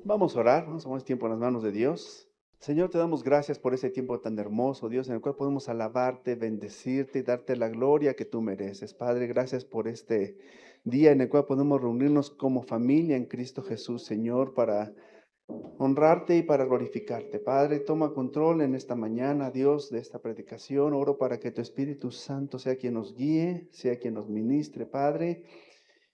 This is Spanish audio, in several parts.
Vamos a orar, vamos a poner este tiempo en las manos de Dios. Señor, te damos gracias por ese tiempo tan hermoso, Dios, en el cual podemos alabarte, bendecirte y darte la gloria que tú mereces. Padre, gracias por este día en el cual podemos reunirnos como familia en Cristo Jesús, Señor, para honrarte y para glorificarte. Padre, toma control en esta mañana, Dios, de esta predicación. Oro para que tu Espíritu Santo sea quien nos guíe, sea quien nos ministre, Padre.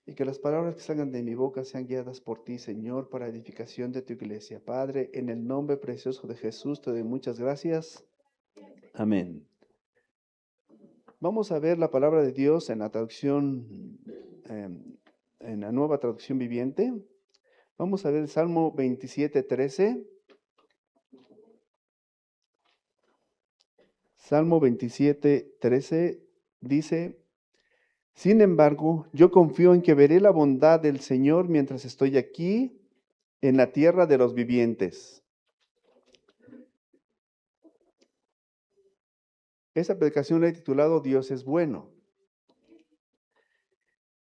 Y que las palabras que salgan de mi boca sean guiadas por ti, Señor, para edificación de tu iglesia. Padre, en el nombre precioso de Jesús te doy muchas gracias. Amén. Vamos a ver la palabra de Dios en la traducción, en la nueva traducción viviente. Vamos a ver el Salmo 27:13. Salmo 27:13 dice: Sin embargo, yo confío en que veré la bondad del Señor mientras estoy aquí en la tierra de los vivientes. Esa predicación la he titulado Dios es bueno.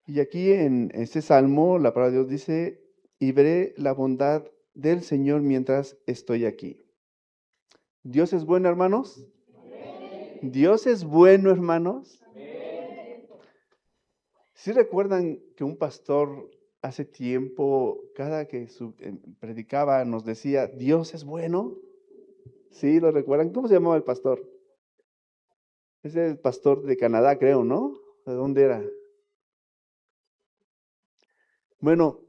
Y aquí en este salmo, la palabra de Dios dice: y veré la bondad del Señor mientras estoy aquí. ¿Dios es bueno, hermanos? ¿Dios es bueno, hermanos? ¿Sí recuerdan que un pastor hace tiempo, cada que predicaba, nos decía, Dios es bueno? ¿Sí lo recuerdan? ¿Cómo se llamaba el pastor? Es el pastor de Canadá, creo, ¿no? ¿De dónde era? Bueno,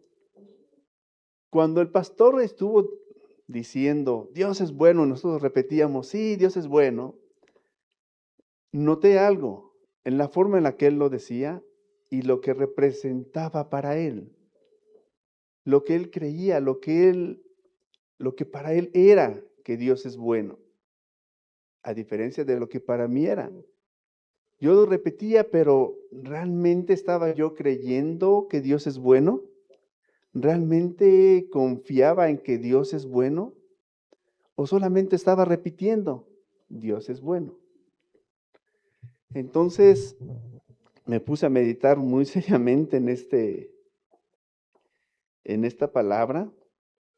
cuando el pastor estuvo diciendo, Dios es bueno, nosotros repetíamos, sí, Dios es bueno, noté algo en la forma en la que él lo decía y lo que representaba para él, lo que él creía, lo que para él era que Dios es bueno, a diferencia de lo que para mí era. Yo lo repetía, pero ¿realmente estaba yo creyendo que Dios es bueno? ¿Realmente confiaba en que Dios es bueno? ¿O solamente estaba repitiendo, Dios es bueno? Entonces me puse a meditar muy seriamente en esta palabra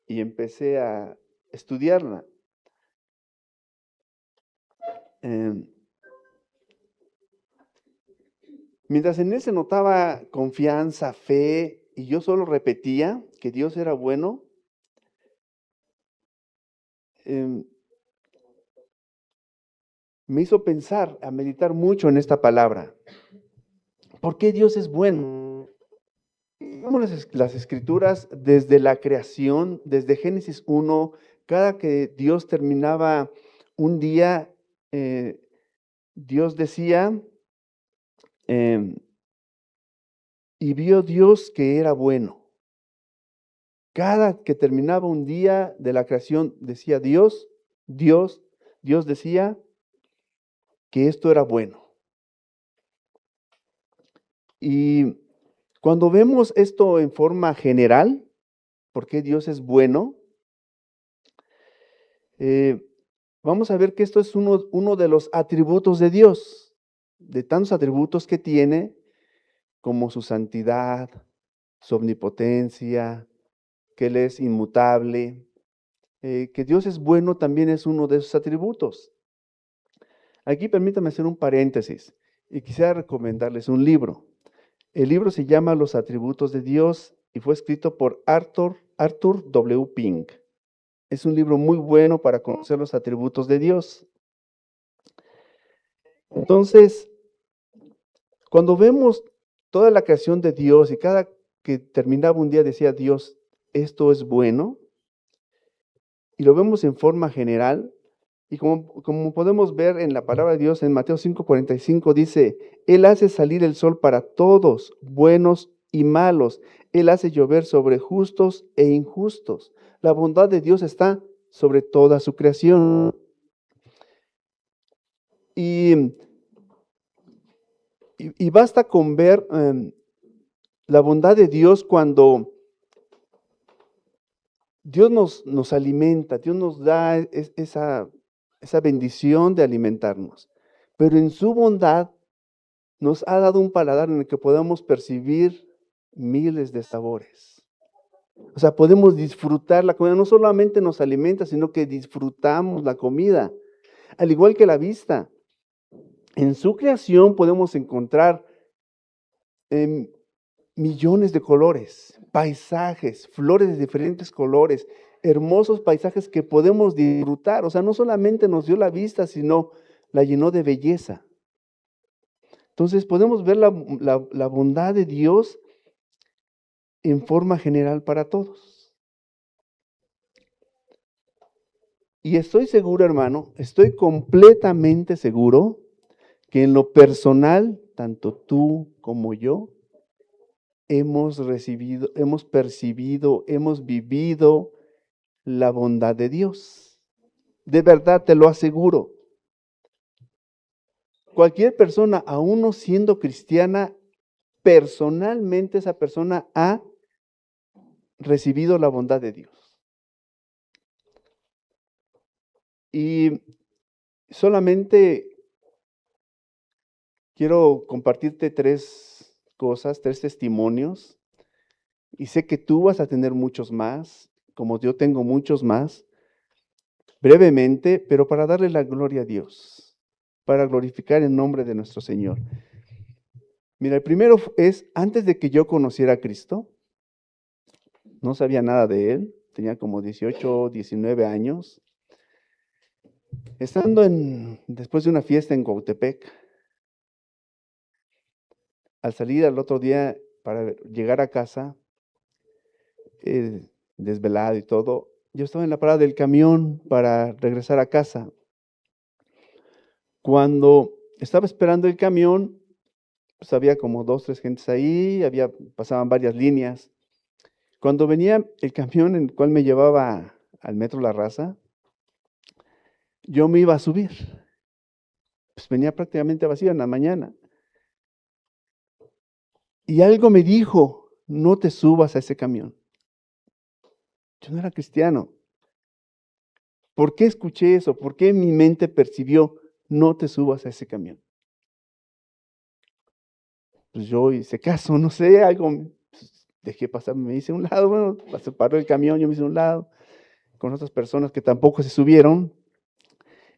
y empecé a estudiarla. Eh, Mientras en él se notaba confianza, fe, y yo solo repetía que Dios era bueno, eh, me hizo pensar, a meditar mucho en esta palabra. ¿Por qué Dios es bueno? Vemos las escrituras desde la creación, desde Génesis 1, cada que Dios terminaba un día, Dios decía, y vio Dios que era bueno. Cada que terminaba un día de la creación decía Dios decía que esto era bueno. Y cuando vemos esto en forma general, ¿por qué Dios es bueno? Vamos a ver que esto es uno de los atributos de Dios, de tantos atributos que tiene, como su santidad, su omnipotencia, que Él es inmutable, que Dios es bueno también es uno de sus atributos. Aquí permítame hacer un paréntesis y quisiera recomendarles un libro. El libro se llama Los atributos de Dios y fue escrito por Arthur W. Pink. Es un libro muy bueno para conocer los atributos de Dios. Entonces, cuando vemos toda la creación de Dios y cada que terminaba un día decía Dios, esto es bueno, y lo vemos en forma general, y como podemos ver en la palabra de Dios en Mateo 5:45 dice, Él hace salir el sol para todos, buenos y malos. Él hace llover sobre justos e injustos. La bondad de Dios está sobre toda su creación. Y basta con ver la bondad de Dios cuando Dios nos alimenta, Dios nos da esa bendición de alimentarnos. Pero en su bondad nos ha dado un paladar en el que podamos percibir miles de sabores. O sea, podemos disfrutar la comida, no solamente nos alimenta, sino que disfrutamos la comida, al igual que la vista. En su creación podemos encontrar em, millones de colores, paisajes, flores de diferentes colores, hermosos paisajes que podemos disfrutar. O sea, no solamente nos dio la vista, sino la llenó de belleza. Entonces podemos ver la bondad de Dios en forma general para todos. Y estoy seguro, hermano, estoy completamente seguro que en lo personal, tanto tú como yo, hemos recibido, hemos percibido, hemos vivido la bondad de Dios. De verdad te lo aseguro. Cualquier persona, aún no siendo cristiana, personalmente esa persona ha recibido la bondad de Dios. Y solamente quiero compartirte tres cosas, tres testimonios. Y sé que tú vas a tener muchos más, como yo tengo muchos más, brevemente, pero para darle la gloria a Dios, para glorificar el nombre de nuestro Señor. Mira, el primero es, antes de que yo conociera a Cristo, no sabía nada de Él, tenía como 18, 19 años, estando después de una fiesta en Cuautepec, al salir al otro día para llegar a casa, eh, desvelado y todo, yo estaba en la parada del camión para regresar a casa. Cuando estaba esperando el camión, pues había como 2, 3 gentes ahí, pasaban varias líneas. Cuando venía el camión en el cual me llevaba al Metro La Raza, yo me iba a subir. Pues venía prácticamente vacío en la mañana. Y algo me dijo, no te subas a ese camión. Yo no era cristiano. ¿Por qué escuché eso? ¿Por qué mi mente percibió, no te subas a ese camión? Pues yo hice caso, no sé, algo, pues, dejé pasar, me hice a un lado, bueno, se paró el camión, yo me hice a un lado, con otras personas que tampoco se subieron.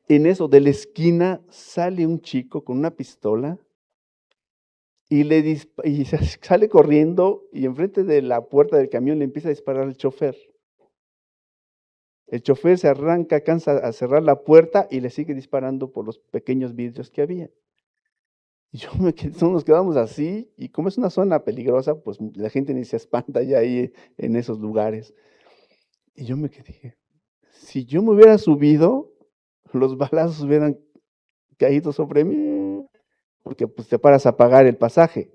En eso, de la esquina, sale un chico con una pistola y y sale corriendo y enfrente de la puerta del camión le empieza a disparar al chofer. El chofer se arranca, alcanza a cerrar la puerta y le sigue disparando por los pequeños vidrios que había. Y nos quedamos así, y como es una zona peligrosa, pues la gente ni se espanta ya ahí en esos lugares. Y yo me quedé, si yo me hubiera subido, los balazos hubieran caído sobre mí, porque pues te paras a pagar el pasaje.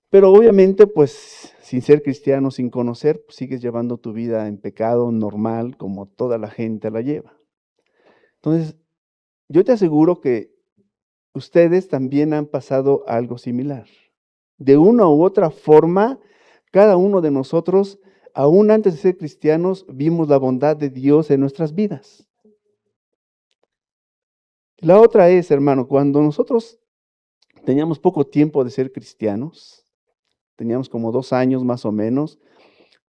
Pero obviamente, pues sin ser cristiano, sin conocer, pues, sigues llevando tu vida en pecado normal, como toda la gente la lleva. Entonces, yo te aseguro que ustedes también han pasado algo similar. De una u otra forma, cada uno de nosotros, aún antes de ser cristianos, vimos la bondad de Dios en nuestras vidas. La otra es, hermano, cuando nosotros teníamos poco tiempo de ser cristianos, teníamos como 2 años más o menos,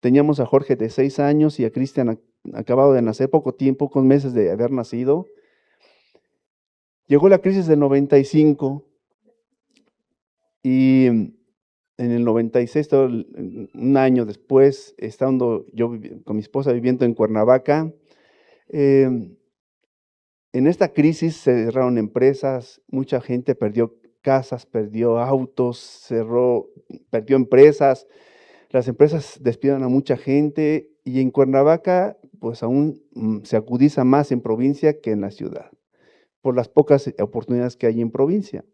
teníamos a Jorge de 6 años y a Cristian acabado de nacer, poco tiempo, pocos meses de haber nacido. Llegó la crisis del 95 y en el 96, un año después, estando yo con mi esposa viviendo en Cuernavaca, en esta crisis se cerraron empresas, mucha gente perdió casas, perdió autos, perdió empresas, las empresas despidieron a mucha gente y en Cuernavaca pues aún se agudiza más en provincia que en la ciudad, por las pocas oportunidades que hay en provincia.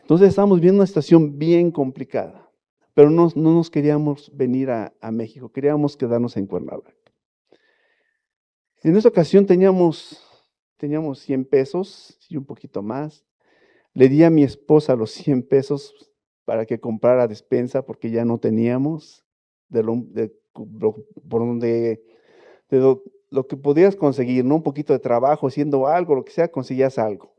Entonces estamos viendo una situación bien complicada, pero no nos queríamos venir a México, queríamos quedarnos en Cuernavaca. En esta ocasión teníamos 100 pesos y un poquito más. Le di a mi esposa los 100 pesos para que comprara despensa porque ya no teníamos por donde, lo que podías conseguir, ¿no? Un poquito de trabajo, haciendo algo, lo que sea, conseguías algo.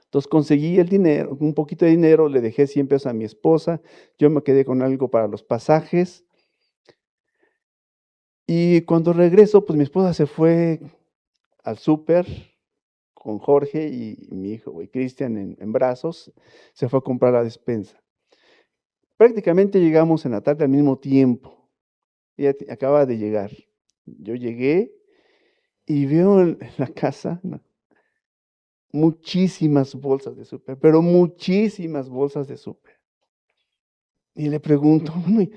Entonces conseguí el dinero, un poquito de dinero, le dejé 100 pesos a mi esposa, yo me quedé con algo para los pasajes. Y cuando regreso, pues mi esposa se fue al súper con Jorge y mi hijo, y Cristian en brazos, se fue a comprar la despensa. Prácticamente llegamos en la tarde al mismo tiempo. Ella acaba de llegar. Yo llegué y veo en la casa muchísimas bolsas de súper, pero muchísimas bolsas de súper. Y le pregunto, bueno, ¿y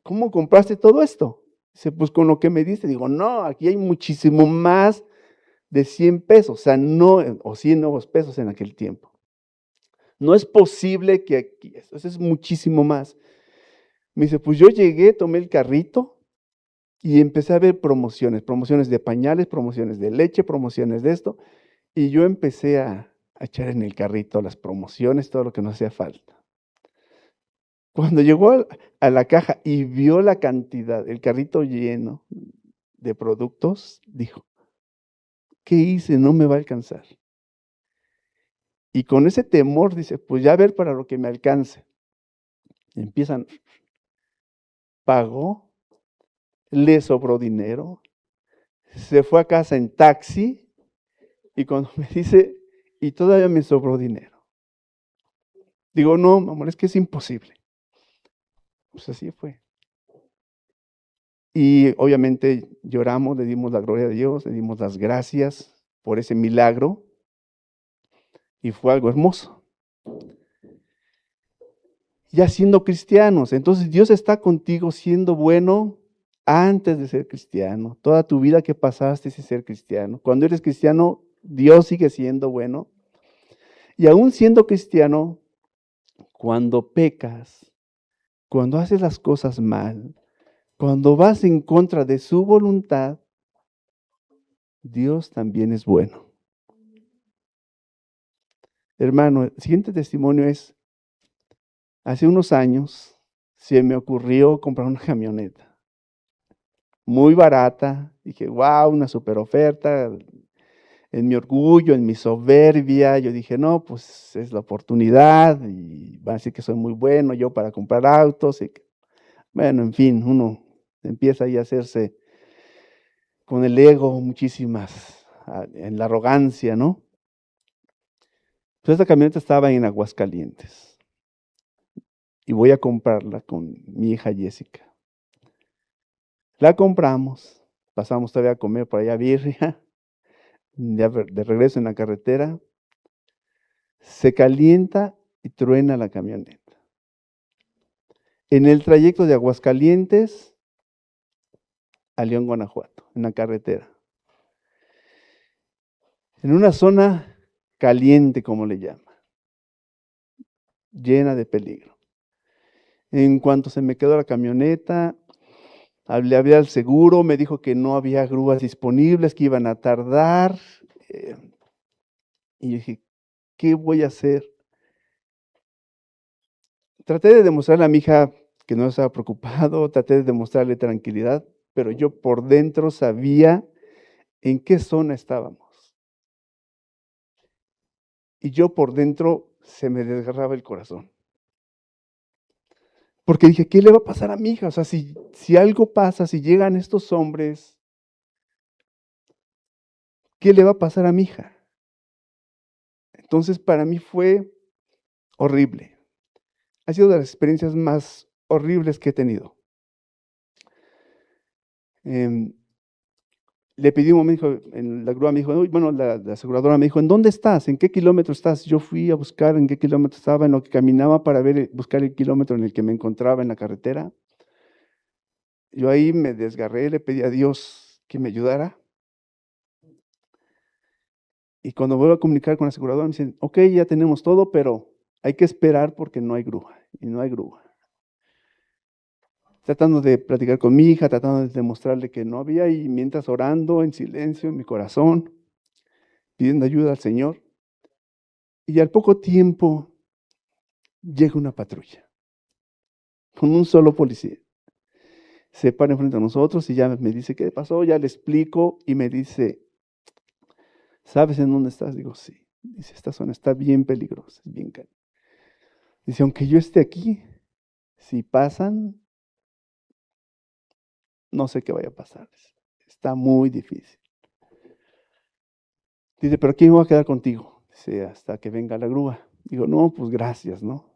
cómo compraste todo esto? Dice, pues con lo que me diste. Digo, no, aquí hay muchísimo más de 100 pesos, o sea, no, o 100 nuevos pesos en aquel tiempo. No es posible que aquí, eso es muchísimo más. Me dice, pues yo llegué, tomé el carrito y empecé a ver promociones de pañales, promociones de leche, promociones de esto, y yo empecé a echar en el carrito las promociones, todo lo que nos hacía falta. Cuando llegó a la caja y vio la cantidad, el carrito lleno de productos, dijo, ¿qué hice? No me va a alcanzar. Y con ese temor dice, pues ya a ver para lo que me alcance. Empiezan, pagó, le sobró dinero, se fue a casa en taxi y cuando me dice, y todavía me sobró dinero. Digo, no, amor, es que es imposible. Pues así fue. Y obviamente lloramos, le dimos la gloria a Dios, le dimos las gracias por ese milagro y fue algo hermoso. Ya siendo cristianos, entonces Dios está contigo siendo bueno antes de ser cristiano. Toda tu vida que pasaste sin ser cristiano. Cuando eres cristiano, Dios sigue siendo bueno. Y aún siendo cristiano, cuando pecas, cuando haces las cosas mal, cuando vas en contra de su voluntad, Dios también es bueno. Hermano, el siguiente testimonio es, hace unos años se me ocurrió comprar una camioneta muy barata. Dije, wow, una super oferta. En mi orgullo, en mi soberbia, yo dije, no, pues es la oportunidad y van a decir que soy muy bueno yo para comprar autos. Y bueno, en fin, uno empieza ahí a hacerse con el ego muchísimas, en la arrogancia, ¿no? Pues esta camioneta estaba en Aguascalientes y voy a comprarla con mi hija Jessica. La compramos, pasamos todavía a comer por allá birria, ya de regreso en la carretera, se calienta y truena la camioneta. En el trayecto de Aguascalientes a León, Guanajuato, en la carretera. En una zona caliente, como le llama, llena de peligro. En cuanto se me quedó la camioneta, le hablé al seguro, me dijo que no había grúas disponibles, que iban a tardar. Y dije, ¿qué voy a hacer? Traté de demostrarle a mi hija que no estaba preocupado, traté de demostrarle tranquilidad, pero yo por dentro sabía en qué zona estábamos. Y yo por dentro se me desgarraba el corazón. Porque dije, ¿qué le va a pasar a mi hija? O sea, si algo pasa, si llegan estos hombres, ¿qué le va a pasar a mi hija? Entonces para mí fue horrible. Ha sido de las experiencias más horribles que he tenido. Le pedí un momento, en la grúa me dijo, bueno, la aseguradora me dijo, ¿en dónde estás? ¿En qué kilómetro estás? Yo fui a buscar en qué kilómetro estaba, en lo que caminaba para buscar el kilómetro en el que me encontraba en la carretera. Yo ahí me desgarré, le pedí a Dios que me ayudara. Y cuando vuelvo a comunicar con la aseguradora, me dicen, ok, ya tenemos todo, pero hay que esperar porque no hay grúa. Y no hay grúa. Tratando de platicar con mi hija, tratando de demostrarle que no había, y mientras orando en silencio en mi corazón, pidiendo ayuda al Señor. Y al poco tiempo llega una patrulla con un solo policía. Se para enfrente a nosotros y ya me dice, ¿qué pasó? Ya le explico y me dice, ¿sabes en dónde estás? Digo, sí. Dice, esta zona está bien peligrosa, es bien caliente. Dice, aunque yo esté aquí, si pasan, no sé qué vaya a pasar. Está muy difícil. Dice, pero aquí me voy a quedar contigo. Dice, hasta que venga la grúa. Digo, no, pues gracias, ¿no?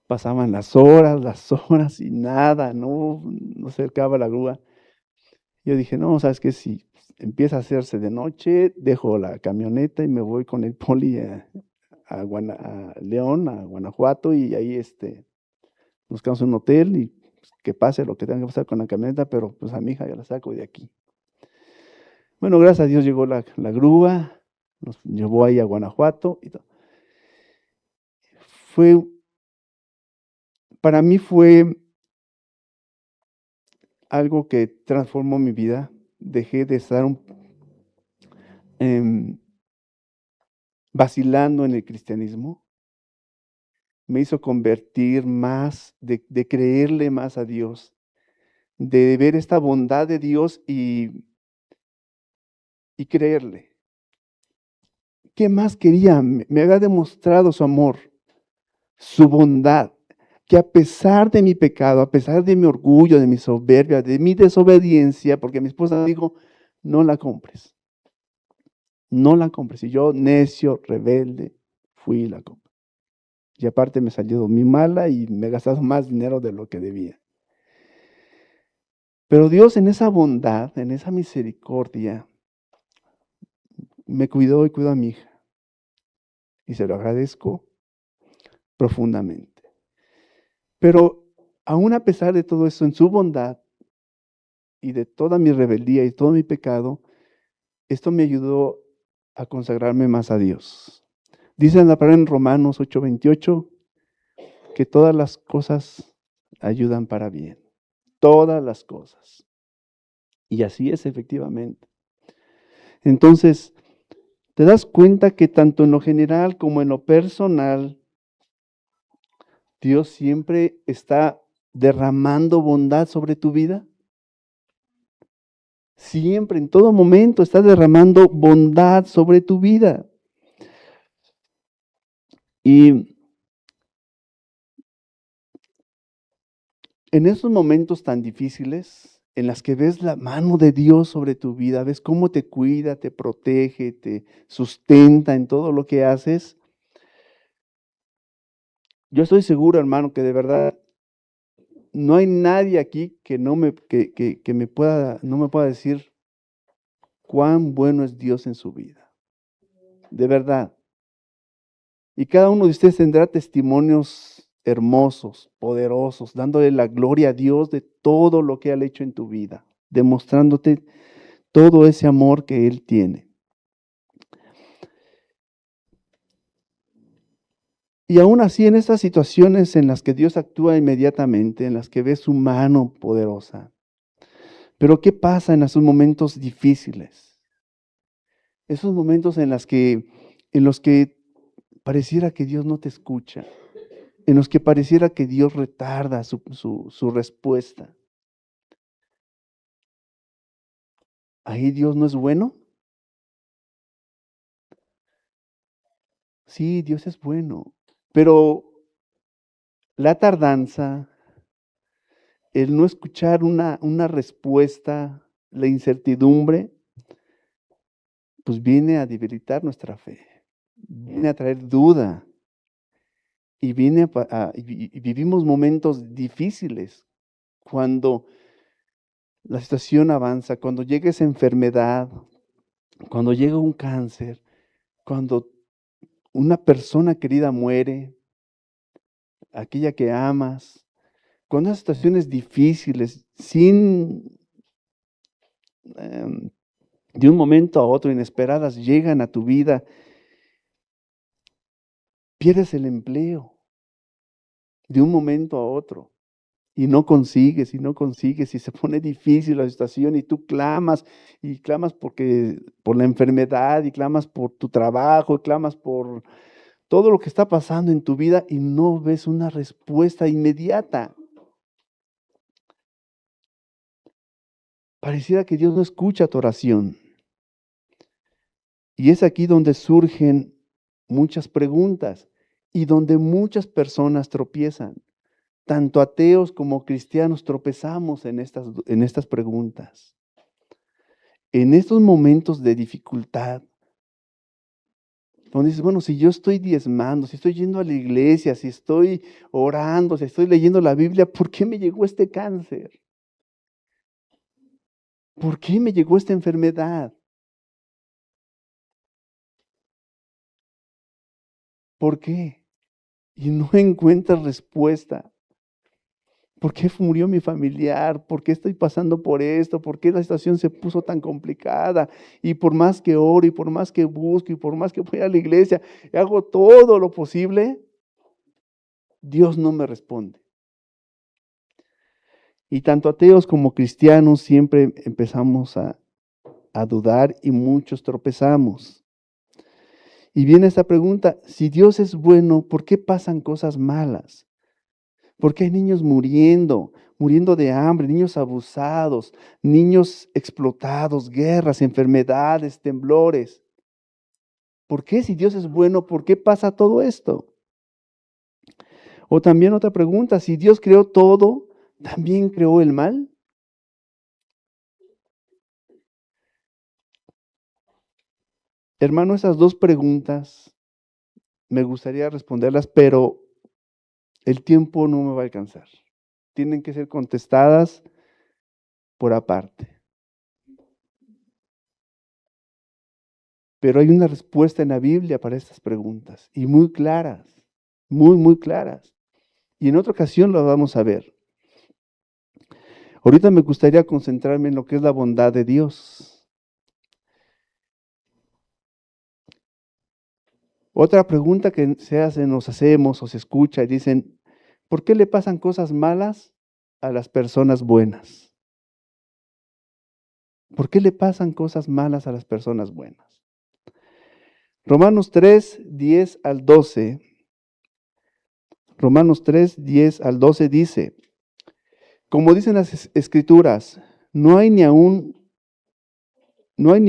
Pasaban las horas y nada, no se acercaba la grúa. Yo dije, no, ¿sabes qué? Si empieza a hacerse de noche, dejo la camioneta y me voy con el poli a León, a Guanajuato, y ahí buscamos un hotel y pues, que pase lo que tenga que pasar con la camioneta, pero pues a mi hija ya la saco de aquí. Bueno, gracias a Dios llegó la grúa, nos llevó ahí a Guanajuato y todo. Para mí fue algo que transformó mi vida. Dejé de estar em, vacilando en el cristianismo. Me hizo convertir más, de creerle más a Dios, de ver esta bondad de Dios y creerle. ¿Qué más quería? Me había demostrado su amor, su bondad, que a pesar de mi pecado, a pesar de mi orgullo, de mi soberbia, de mi desobediencia, porque mi esposa dijo, no la compres, no la compres. Y yo, necio, rebelde, fui y la compré. Y aparte me salió muy mala y me he gastado más dinero de lo que debía. Pero Dios en esa bondad, en esa misericordia, me cuidó y cuidó a mi hija. Y se lo agradezco profundamente. Pero aún a pesar de todo eso, en su bondad y de toda mi rebeldía y todo mi pecado, esto me ayudó a consagrarme más a Dios. Dice en la palabra en Romanos 8:28 que todas las cosas ayudan para bien. Todas las cosas. Y así es efectivamente. Entonces, te das cuenta que tanto en lo general como en lo personal, Dios siempre está derramando bondad sobre tu vida. Siempre, en todo momento, está derramando bondad sobre tu vida. Y en esos momentos tan difíciles, en las que ves la mano de Dios sobre tu vida, ves cómo te cuida, te protege, te sustenta en todo lo que haces, yo estoy seguro, hermano, que de verdad no hay nadie aquí que no me pueda decir cuán bueno es Dios en su vida. De verdad. Y cada uno de ustedes tendrá testimonios hermosos, poderosos, dándole la gloria a Dios de todo lo que Él ha hecho en tu vida, demostrándote todo ese amor que Él tiene. Y aún así, en estas situaciones en las que Dios actúa inmediatamente, en las que ves su mano poderosa, pero ¿qué pasa en esos momentos difíciles? Esos momentos en los que pareciera que Dios no te escucha, en los que pareciera que Dios retarda su respuesta. ¿Ahí Dios no es bueno? Sí, Dios es bueno, pero la tardanza, el no escuchar una respuesta, la incertidumbre, pues viene a debilitar nuestra fe, viene a traer duda y y vivimos momentos difíciles cuando la situación avanza, cuando llega esa enfermedad, cuando llega un cáncer, cuando una persona querida muere, aquella que amas, cuando las situaciones difíciles, em, de un momento a otro, inesperadas, llegan a tu vida, pierdes el empleo de un momento a otro. Y no consigues, y se pone difícil la situación, y clamas por la enfermedad, y clamas por tu trabajo, y clamas por todo lo que está pasando en tu vida, y no ves una respuesta inmediata. Pareciera que Dios no escucha tu oración. Y es aquí donde surgen muchas preguntas y donde muchas personas tropiezan. Tanto ateos como cristianos tropezamos en estas preguntas. En estos momentos de dificultad, donde dices, bueno, si yo estoy diezmando, si estoy yendo a la iglesia, si estoy orando, si estoy leyendo la Biblia, ¿por qué me llegó este cáncer? ¿Por qué me llegó esta enfermedad? ¿Por qué? Y no encuentras respuesta. ¿Por qué murió mi familiar? ¿Por qué estoy pasando por esto? ¿Por qué la situación se puso tan complicada? Y por más que oro, y por más que busco, y por más que voy a la iglesia, y hago todo lo posible, Dios no me responde. Y tanto ateos como cristianos siempre empezamos a dudar y muchos tropezamos. Y viene esta pregunta, si Dios es bueno, ¿por qué pasan cosas malas? ¿Por qué hay niños muriendo de hambre, niños abusados, niños explotados, guerras, enfermedades, temblores? ¿Por qué si Dios es bueno, por qué pasa todo esto? O también otra pregunta, si Dios creó todo, ¿también creó el mal? Hermano, esas dos preguntas me gustaría responderlas, pero el tiempo no me va a alcanzar. Tienen que ser contestadas por aparte. Pero hay una respuesta en la Biblia para estas preguntas y muy claras, muy claras. Y en otra ocasión lo vamos a ver. Ahorita me gustaría concentrarme en lo que es la bondad de Dios. Otra pregunta que se hace, nos hacemos o se escucha y dicen, ¿por qué le pasan cosas malas a las personas buenas? ¿Por qué le pasan cosas malas a las personas buenas? Romanos 3, 10 al 12. Romanos 3, 10 al 12 dice, como dicen las escrituras, no hay ni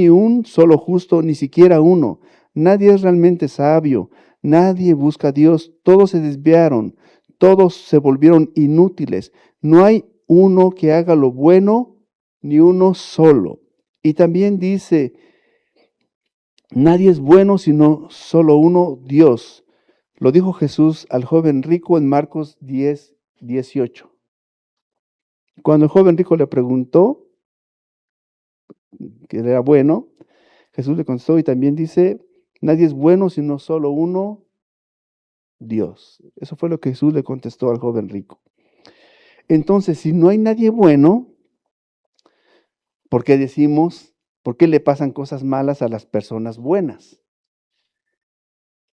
un solo justo, ni siquiera uno. Nadie es realmente sabio, nadie busca a Dios, todos se desviaron, todos se volvieron inútiles. No hay uno que haga lo bueno, ni uno solo. Y también dice, nadie es bueno sino solo uno, Dios. Lo dijo Jesús al joven rico en Marcos 10, 18. Cuando el joven rico le preguntó que era bueno, Jesús le contestó y también dice, nadie es bueno sino solo uno, Dios. Eso fue lo que Jesús le contestó al joven rico. Entonces, si no hay nadie bueno, ¿por qué decimos, por qué le pasan cosas malas a las personas buenas?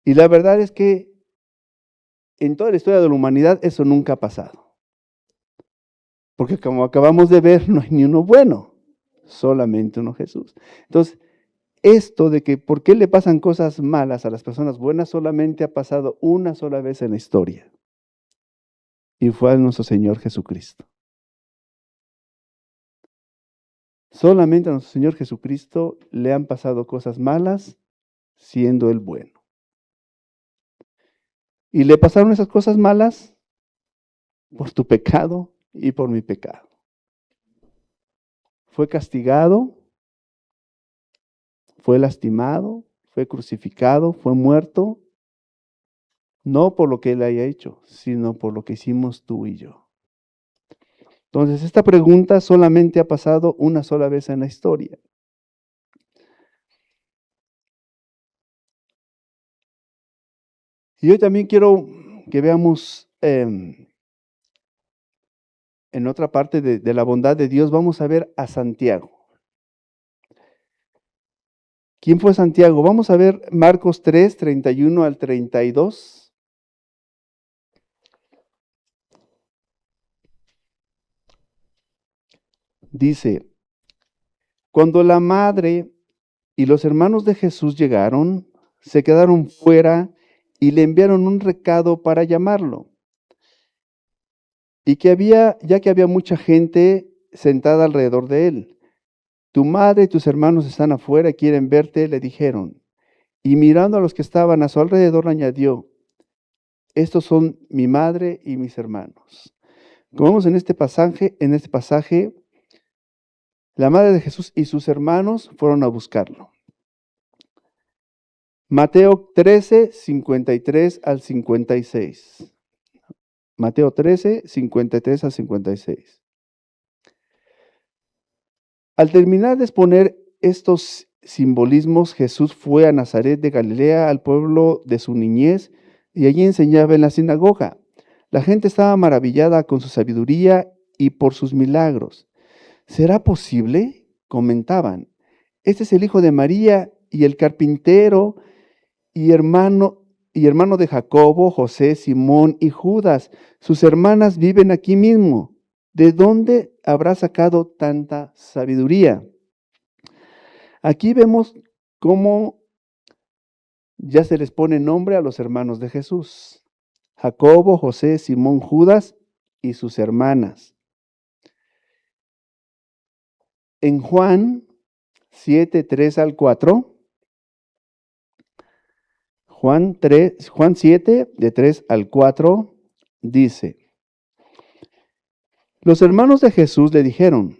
Y la verdad es que en toda la historia de la humanidad eso nunca ha pasado. Porque como acabamos de ver, no hay ni uno bueno, solamente uno Jesús. Entonces, esto de que por qué le pasan cosas malas a las personas buenas solamente ha pasado una sola vez en la historia. Y fue a nuestro Señor Jesucristo. Solamente a nuestro Señor Jesucristo le han pasado cosas malas siendo Él bueno. Y le pasaron esas cosas malas por tu pecado y por mi pecado. Fue castigado, fue lastimado, fue crucificado, fue muerto, no por lo que Él haya hecho, sino por lo que hicimos tú y yo. Entonces, esta pregunta solamente ha pasado una sola vez en la historia. Y hoy también quiero que veamos en otra parte de la bondad de Dios, vamos a ver a Santiago. ¿Quién fue Santiago? Vamos a ver Marcos 3, 31 al 32. Dice, cuando la madre y los hermanos de Jesús llegaron, se quedaron fuera y le enviaron un recado para llamarlo. Y ya que había mucha gente sentada alrededor de él. Tu madre y tus hermanos están afuera y quieren verte, le dijeron. Y mirando a los que estaban a su alrededor, añadió: estos son mi madre y mis hermanos. Como vemos en este pasaje, la madre de Jesús y sus hermanos fueron a buscarlo. Mateo 13, 53 al 56. Mateo 13, 53 al 56. Al terminar de exponer estos simbolismos, Jesús fue a Nazaret de Galilea, al pueblo de su niñez, y allí enseñaba en la sinagoga. La gente estaba maravillada con su sabiduría y por sus milagros. ¿Será posible?, comentaban. Este es el hijo de María y el carpintero y hermano de Jacobo, José, Simón y Judas. Sus hermanas viven aquí mismo. ¿De dónde habrá sacado tanta sabiduría? Aquí vemos cómo ya se les pone nombre a los hermanos de Jesús: Jacobo, José, Simón, Judas y sus hermanas. En Juan 7, 3 al 4, Juan 7, de 3 al 4, dice: los hermanos de Jesús le dijeron: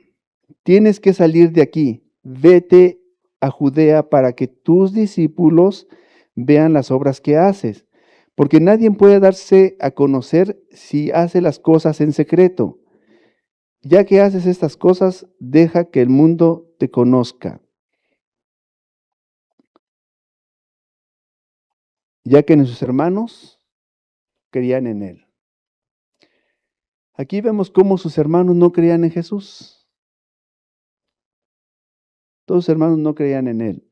tienes que salir de aquí, vete a Judea para que tus discípulos vean las obras que haces, porque nadie puede darse a conocer si hace las cosas en secreto. Ya que haces estas cosas, deja que el mundo te conozca. Ya que nuestros hermanos creían en él. Aquí vemos cómo sus hermanos no creían en Jesús. Todos sus hermanos no creían en él.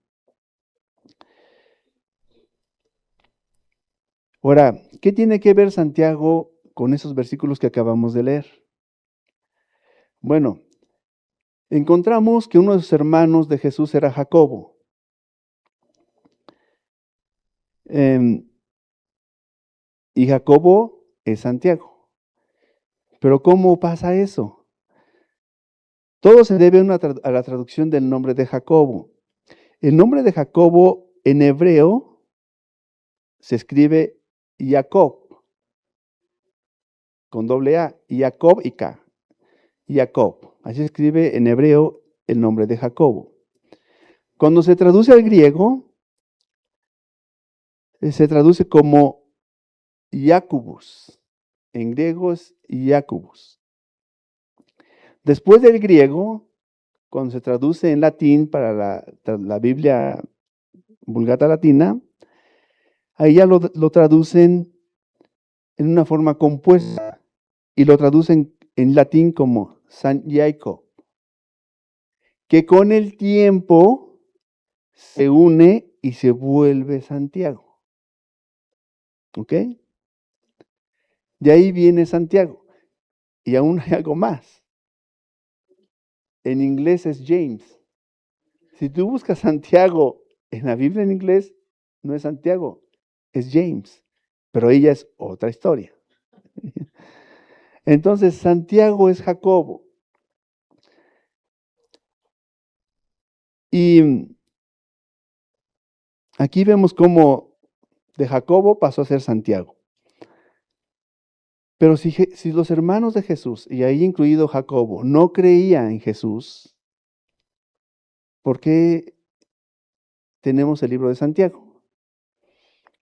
Ahora, ¿qué tiene que ver Santiago con esos versículos que acabamos de leer? Bueno, encontramos que uno de sus hermanos de Jesús era Jacobo. Y Jacobo es Santiago. Pero ¿cómo pasa eso? Todo se debe a la traducción del nombre de Jacobo. El nombre de Jacobo en hebreo se escribe Jacob, con doble A, Jacob y K. Jacob. Así se escribe en hebreo el nombre de Jacobo. Cuando se traduce al griego, se traduce como Jacobus. En griego es Jacobus. Después del griego, cuando se traduce en latín para la Biblia Vulgata Latina, ahí ya lo traducen en una forma compuesta y lo traducen en latín como San Jacob, que con el tiempo se une y se vuelve Santiago. ¿Ok? De ahí viene Santiago. Y aún hay algo más. En inglés es James. Si tú buscas Santiago en la Biblia en inglés, no es Santiago, es James. Pero ella es otra historia. Entonces, Santiago es Jacobo. Y aquí vemos cómo de Jacobo pasó a ser Santiago. Pero si los hermanos de Jesús, y ahí incluido Jacobo, no creían en Jesús, ¿por qué tenemos el libro de Santiago?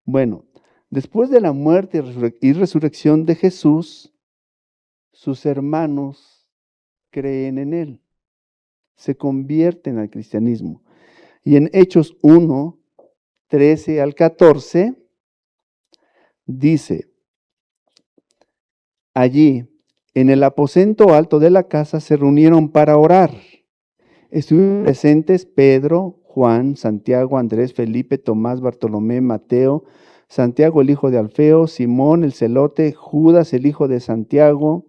Bueno, después de la muerte y resurrección de Jesús, sus hermanos creen en él, se convierten al cristianismo. Y en Hechos 1, 13 al 14, dice: allí, en el aposento alto de la casa, se reunieron para orar. Estuvieron presentes Pedro, Juan, Santiago, Andrés, Felipe, Tomás, Bartolomé, Mateo, Santiago el hijo de Alfeo, Simón el celote, Judas el hijo de Santiago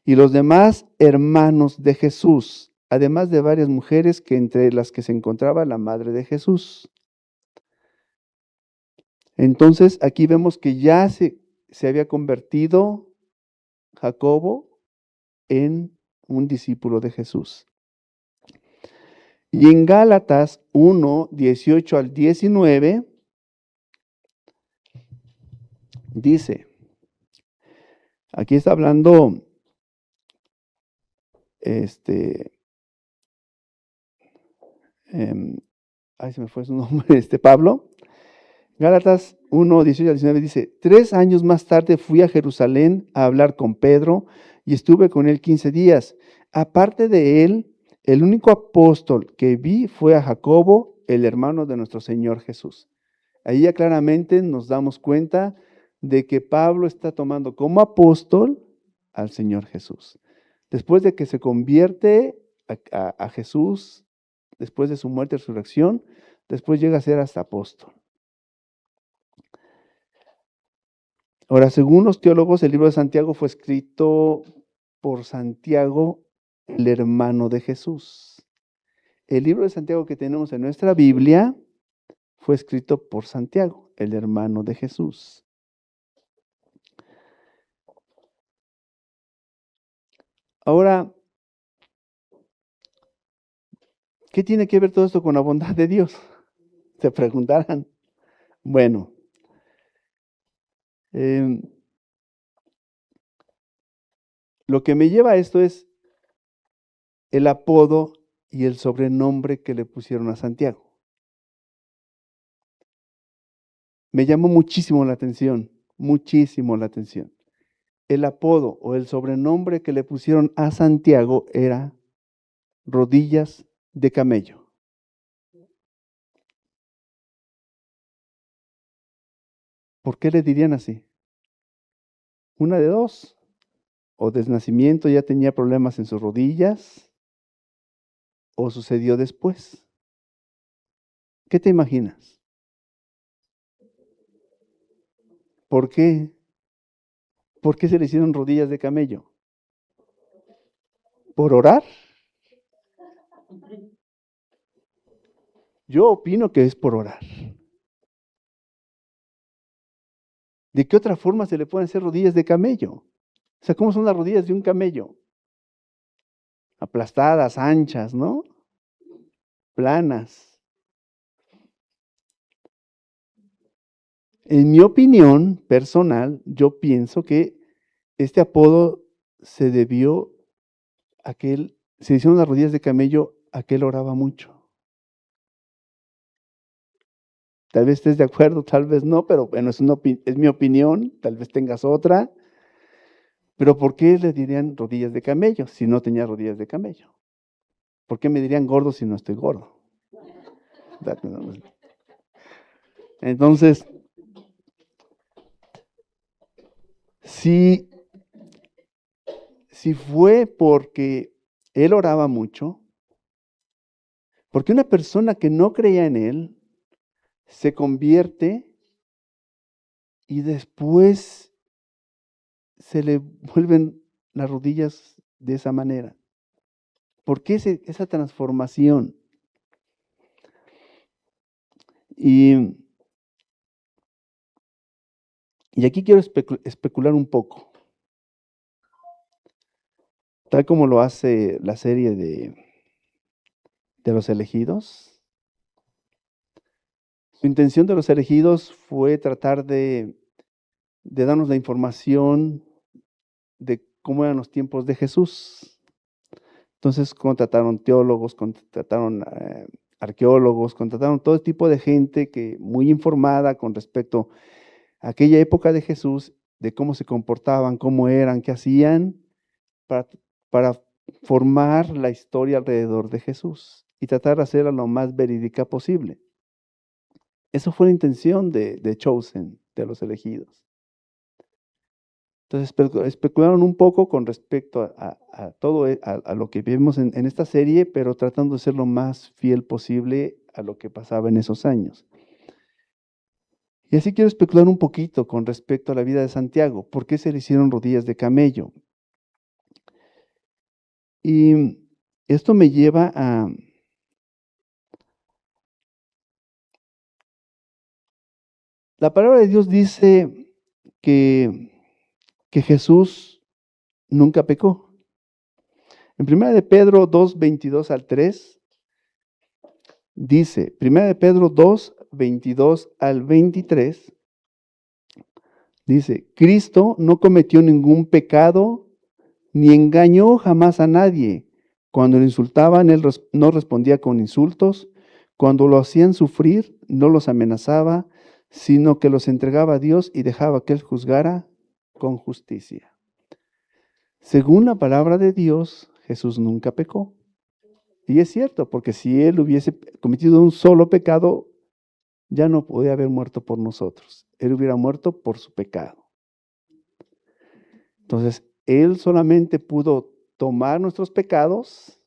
y los demás hermanos de Jesús, además de varias mujeres que entre las que se encontraba la madre de Jesús. Entonces aquí vemos que ya se había convertido Jacobo en un discípulo de Jesús. Y en Gálatas 1, 18 al 19, Dice, aquí está hablando, em, ay, se me fue su nombre, Pablo. Gálatas 1, 18 al 19 dice, 3 años más tarde fui a Jerusalén a hablar con Pedro y estuve con él 15 días. Aparte de él, el único apóstol que vi fue a Jacobo, el hermano de nuestro Señor Jesús. Ahí ya claramente nos damos cuenta de que Pablo está tomando como apóstol al Señor Jesús. Después de que se convierte a Jesús, después de su muerte y resurrección, después llega a ser hasta apóstol. Ahora, según los teólogos, el libro de Santiago fue escrito por Santiago, el hermano de Jesús. El libro de Santiago que tenemos en nuestra Biblia fue escrito por Santiago, el hermano de Jesús. Ahora, ¿qué tiene que ver todo esto con la bondad de Dios? Se preguntarán. Bueno, lo que me lleva a esto es el apodo y el sobrenombre que le pusieron a Santiago. Me llamó muchísimo la atención, muchísimo la atención. El apodo o el sobrenombre que le pusieron a Santiago era rodillas de camello. ¿Por qué le dirían así? Una de dos, o desde nacimiento ya tenía problemas en sus rodillas, o sucedió después. ¿Qué te imaginas? ¿Por qué? ¿Por qué se le hicieron rodillas de camello? ¿Por orar? Yo opino que es por orar. ¿De qué otra forma se le pueden hacer rodillas de camello? O sea, ¿cómo son las rodillas de un camello? Aplastadas, anchas, ¿no? Planas. En mi opinión personal, yo pienso que este apodo se debió a que él, se hicieron las rodillas de camello, a que él oraba mucho. Tal vez estés de acuerdo, tal vez no, pero bueno, es mi opinión, tal vez tengas otra. Pero ¿por qué le dirían rodillas de camello si no tenía rodillas de camello? ¿Por qué me dirían gordo si no estoy gordo? Entonces, si fue porque él oraba mucho, porque una persona que no creía en él se convierte y después se le vuelven las rodillas de esa manera. ¿Por qué esa transformación? Y aquí quiero especular un poco, tal como lo hace la serie de Los Elegidos. Su intención de Los Elegidos fue tratar de darnos la información de cómo eran los tiempos de Jesús. Entonces contrataron teólogos, contrataron arqueólogos, contrataron todo tipo de gente que muy informada con respecto a aquella época de Jesús, de cómo se comportaban, cómo eran, qué hacían, para formar la historia alrededor de Jesús y tratar de hacerla lo más verídica posible. Eso fue la intención de Chosen, de Los Elegidos. Entonces especularon un poco con respecto a todo, a lo que vemos en esta serie, pero tratando de ser lo más fiel posible a lo que pasaba en esos años. Y así quiero especular un poquito con respecto a la vida de Santiago. ¿Por qué se le hicieron rodillas de camello? Y esto me lleva a la palabra de Dios dice que Jesús nunca pecó. En 1 de Pedro 2, 22 al 3, dice, 1 de Pedro 2, 22 al 23, Dice, Cristo no cometió ningún pecado ni engañó jamás a nadie. Cuando lo insultaban, él no respondía con insultos. Cuando lo hacían sufrir, no los amenazaba, sino que los entregaba a Dios y dejaba que él juzgara con justicia. Según la palabra de Dios, Jesús nunca pecó. Y es cierto, porque si él hubiese cometido un solo pecado, ya no podía haber muerto por nosotros. Él hubiera muerto por su pecado. Entonces, él solamente pudo tomar nuestros pecados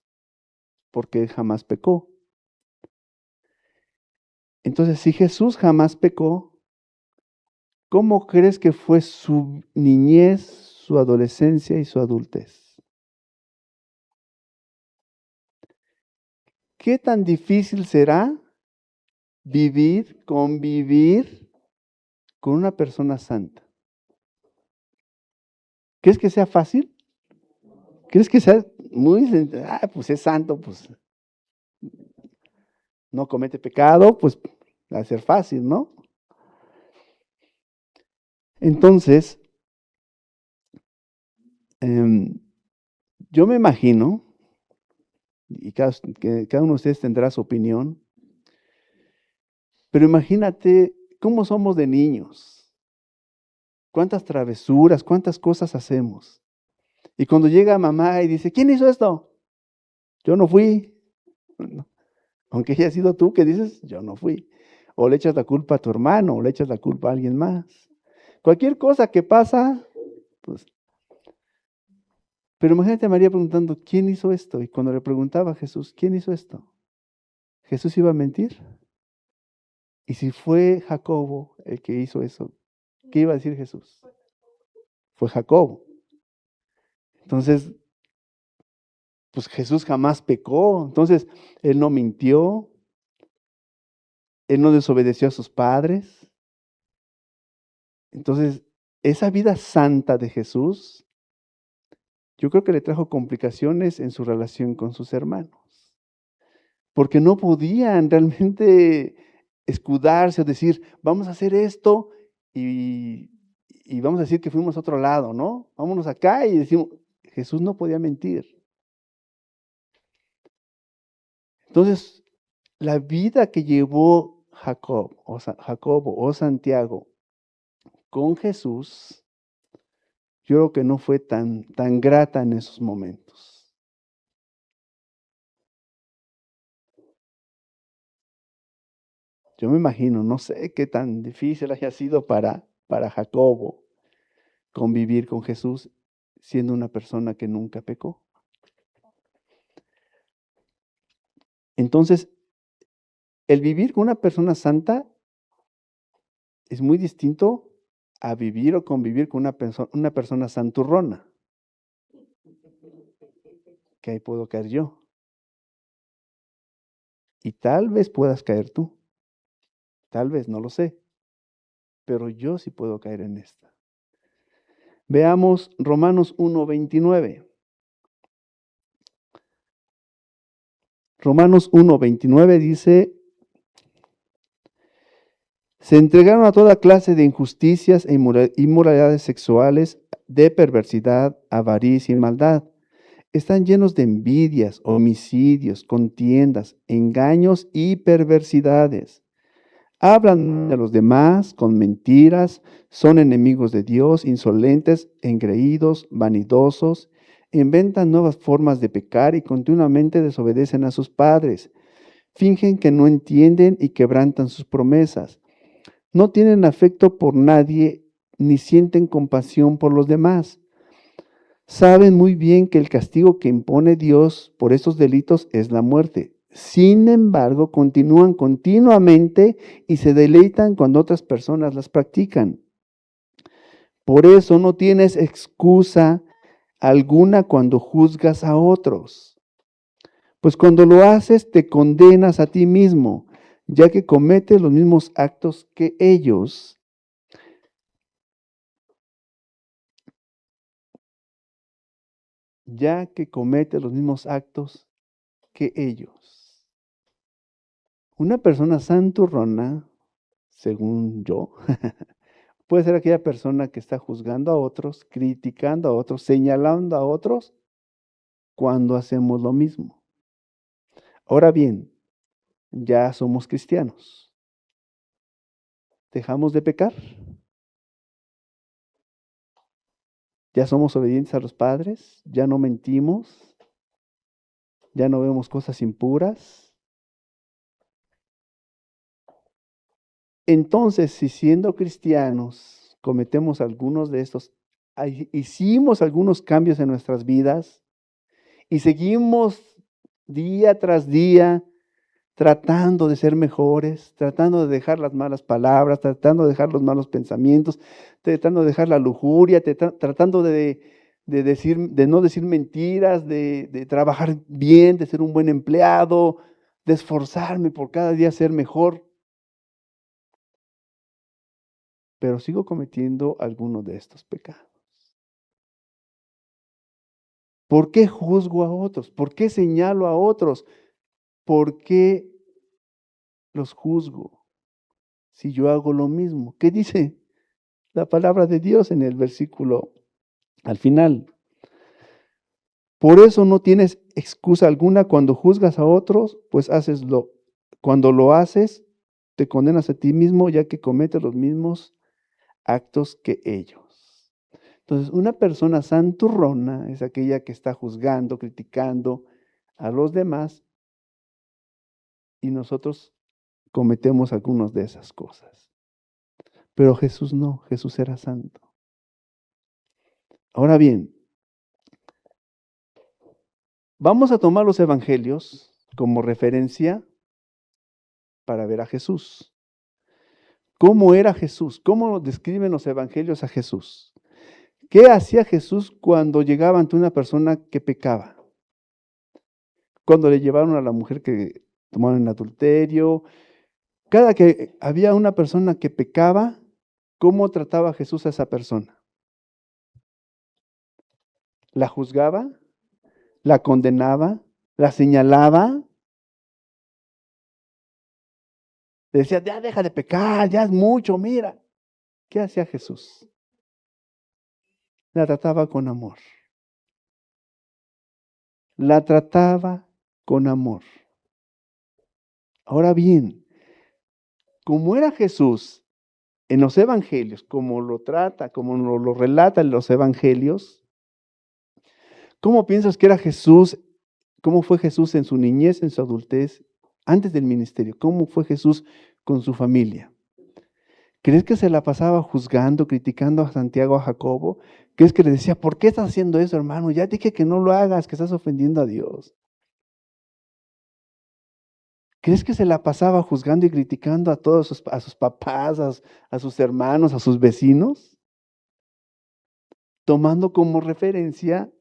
porque él jamás pecó. Entonces, si Jesús jamás pecó, ¿cómo crees que fue su niñez, su adolescencia y su adultez? ¿Qué tan difícil será convivir con una persona santa? ¿Crees que sea fácil? ¿Crees que sea pues es santo, pues no comete pecado, pues va a ser fácil, ¿no? Entonces, yo me imagino, y cada uno de ustedes tendrá su opinión, pero imagínate cómo somos de niños, cuántas travesuras, cuántas cosas hacemos. Y cuando llega mamá y dice, ¿quién hizo esto? Yo no fui. Aunque haya sido tú que dices, yo no fui. O le echas la culpa a tu hermano, o le echas la culpa a alguien más. Cualquier cosa que pasa, pues. Pero imagínate a María preguntando, ¿quién hizo esto? Y cuando le preguntaba a Jesús, ¿quién hizo esto? ¿Jesús iba a mentir? Y si fue Jacobo el que hizo eso, ¿qué iba a decir Jesús? Fue Jacobo. Entonces, pues Jesús jamás pecó. Entonces, él no mintió, él no desobedeció a sus padres. Entonces, esa vida santa de Jesús, yo creo que le trajo complicaciones en su relación con sus hermanos, porque no podían realmente escudarse o decir, vamos a hacer esto y vamos a decir que fuimos a otro lado, ¿no? Vámonos acá y decimos, Jesús no podía mentir. Entonces, la vida que llevó Jacobo o Santiago con Jesús, yo creo que no fue tan grata en esos momentos. Yo me imagino, no sé qué tan difícil haya sido para Jacobo convivir con Jesús siendo una persona que nunca pecó. Entonces, el vivir con una persona santa es muy distinto a vivir o convivir con una persona santurrona, que ahí puedo caer yo. Y tal vez puedas caer tú, tal vez, no lo sé, pero yo sí puedo caer en esta. Veamos Romanos 1:29. Romanos 1:29 dice, se entregaron a toda clase de injusticias e inmoralidades sexuales, de perversidad, avaricia y maldad. Están llenos de envidias, homicidios, contiendas, engaños y perversidades. Hablan de los demás con mentiras, son enemigos de Dios, insolentes, engreídos, vanidosos, inventan nuevas formas de pecar y continuamente desobedecen a sus padres. Fingen que no entienden y quebrantan sus promesas. No tienen afecto por nadie ni sienten compasión por los demás. Saben muy bien que el castigo que impone Dios por estos delitos es la muerte. Sin embargo, continúan continuamente y se deleitan cuando otras personas las practican. Por eso no tienes excusa alguna cuando juzgas a otros. Pues cuando lo haces te condenas a ti mismo, ya que cometes los mismos actos que ellos. Ya que comete los mismos actos que ellos. Una persona santurrona, según yo, Puede ser aquella persona que está juzgando a otros, criticando a otros, señalando a otros cuando hacemos lo mismo. Ahora bien, ya somos cristianos. ¿Dejamos de pecar? ¿Ya somos obedientes a los padres? ¿Ya no mentimos? ¿Ya no vemos cosas impuras? Entonces, si siendo cristianos cometemos algunos de estos, hicimos algunos cambios en nuestras vidas y seguimos día tras día tratando de ser mejores, tratando de dejar las malas palabras, tratando de dejar los malos pensamientos, tratando de dejar la lujuria, tratando de no decir mentiras, de trabajar bien, de ser un buen empleado, de esforzarme por cada día ser mejor. Pero sigo cometiendo algunos de estos pecados. ¿Por qué juzgo a otros? ¿Por qué señalo a otros? ¿Por qué los juzgo si yo hago lo mismo? ¿Qué dice la palabra de Dios en el versículo al final? Por eso no tienes excusa alguna cuando juzgas a otros, pues cuando lo haces, te condenas a ti mismo, ya que cometes los mismos actos que ellos. Entonces, una persona santurrona es aquella que está juzgando, criticando a los demás, y nosotros cometemos algunas de esas cosas. Pero Jesús no, Jesús era santo. Ahora bien, vamos a tomar los evangelios como referencia para ver a Jesús. ¿Cómo era Jesús? ¿Cómo describen los evangelios a Jesús? ¿Qué hacía Jesús cuando llegaba ante una persona que pecaba? Cuando le llevaron a la mujer que tomaron en adulterio, cada que había una persona que pecaba, ¿cómo trataba Jesús a esa persona? ¿La juzgaba? ¿La condenaba? ¿La señalaba? Le decía, ya deja de pecar, ya es mucho, mira. ¿Qué hacía Jesús? La trataba con amor. La trataba con amor. Ahora bien, como era Jesús en los evangelios, como lo trata, como lo relata en los evangelios, ¿cómo piensas que era Jesús? ¿Cómo fue Jesús en su niñez, en su adultez, antes del ministerio? ¿Cómo fue Jesús con su familia? ¿Crees que se la pasaba juzgando, criticando a Santiago, a Jacobo? ¿Crees que le decía, ¿por qué estás haciendo eso, hermano? Ya dije que no lo hagas, que estás ofendiendo a Dios. ¿Crees que se la pasaba juzgando y criticando a todos a sus papás, a sus hermanos, a sus vecinos? Tomando como referencia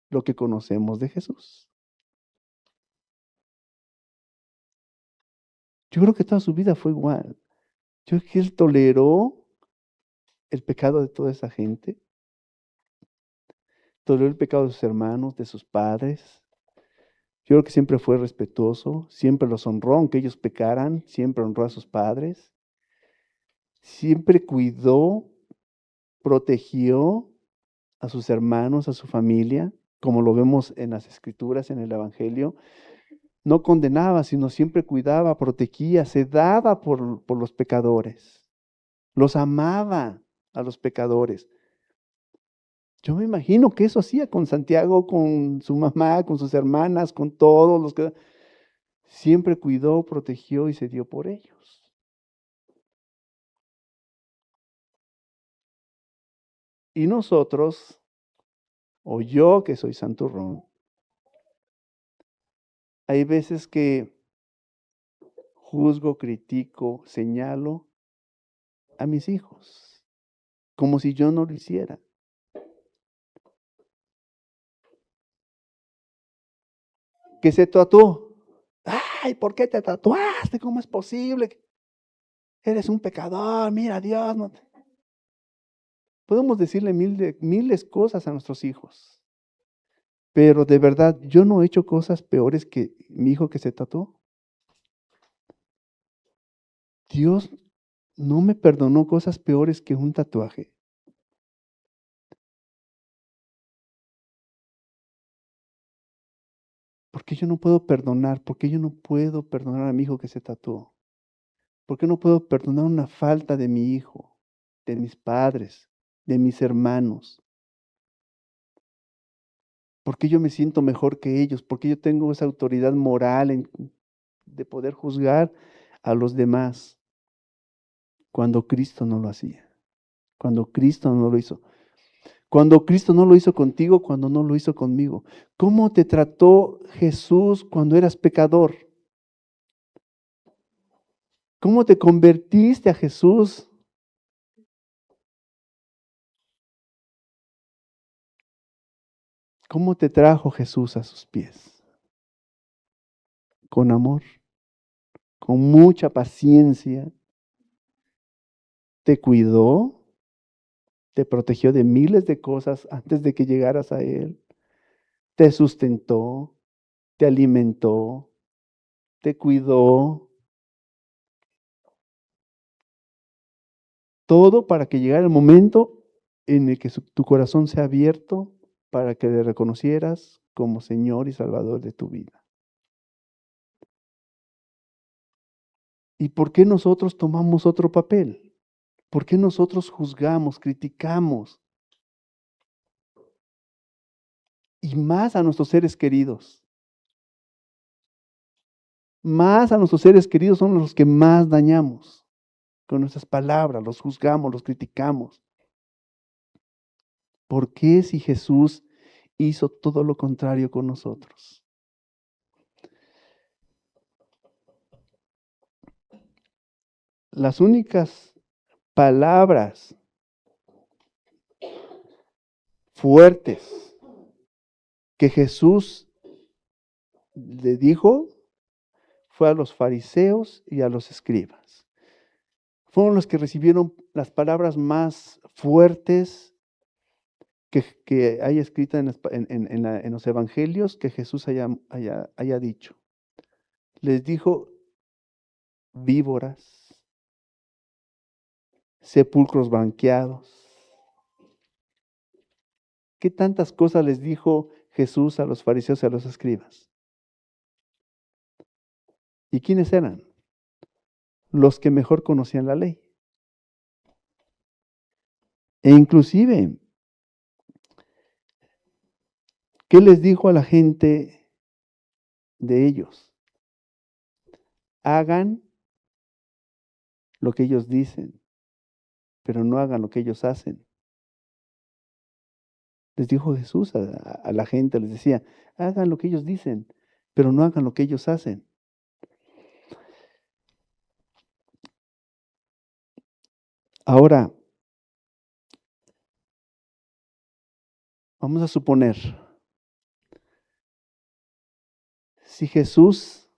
lo que conocemos de Jesús. Yo creo que toda su vida fue igual. Yo creo que él toleró el pecado de toda esa gente, toleró el pecado de sus hermanos, de sus padres. Yo creo que siempre fue respetuoso, siempre los honró, aunque ellos pecaran, siempre honró a sus padres, siempre cuidó, protegió a sus hermanos, a su familia, como lo vemos en las Escrituras, en el Evangelio. No condenaba, sino siempre cuidaba, protegía, se daba por los pecadores, los amaba a los pecadores. Yo me imagino que eso hacía con Santiago, con su mamá, con sus hermanas, con todos los que siempre cuidó, protegió y se dio por ellos. Y nosotros, o yo que soy santurrón, hay veces que juzgo, critico, señalo a mis hijos, como si yo no lo hiciera. Que se tatuó. Ay, ¿por qué te tatuaste? ¿Cómo es posible? Eres un pecador, mira, Dios no te... Podemos decirle miles cosas a nuestros hijos, pero de verdad, yo no he hecho cosas peores que mi hijo que se tatuó. Dios no me perdonó cosas peores que un tatuaje. ¿Por qué yo no puedo perdonar? ¿Por qué yo no puedo perdonar a mi hijo que se tatuó? ¿Por qué no puedo perdonar una falta de mi hijo, de mis padres, de mis hermanos? ¿Por qué yo me siento mejor que ellos? ¿Por qué yo tengo esa autoridad moral de poder juzgar a los demás cuando Cristo no lo hacía? Cuando Cristo no lo hizo. Cuando Cristo no lo hizo contigo, cuando no lo hizo conmigo. ¿Cómo te trató Jesús cuando eras pecador? ¿Cómo te convertiste a Jesús? ¿Cómo te trajo Jesús a sus pies? Con amor, con mucha paciencia. Te cuidó, te protegió de miles de cosas antes de que llegaras a Él. Te sustentó, te alimentó, te cuidó. Todo para que llegara el momento en el que tu corazón sea abierto para que le reconocieras como Señor y Salvador de tu vida. ¿Y por qué nosotros tomamos otro papel? ¿Por qué nosotros juzgamos, criticamos? Y más a nuestros seres queridos. Más a nuestros seres queridos son los que más dañamos. Con nuestras palabras, los juzgamos, los criticamos. ¿Por qué si Jesús hizo todo lo contrario con nosotros? Las únicas palabras fuertes que Jesús le dijo fue a los fariseos y a los escribas. Fueron los que recibieron las palabras más fuertes que haya escrita en los evangelios que Jesús haya dicho. Les dijo víboras, sepulcros blanqueados. ¿Qué tantas cosas les dijo Jesús a los fariseos y a los escribas? ¿Y quiénes eran? Los que mejor conocían la ley. E inclusive, ¿qué les dijo a la gente de ellos? Hagan lo que ellos dicen, pero no hagan lo que ellos hacen. Les dijo Jesús a la gente, les decía, hagan lo que ellos dicen, pero no hagan lo que ellos hacen. Ahora, vamos a suponer, si Jesús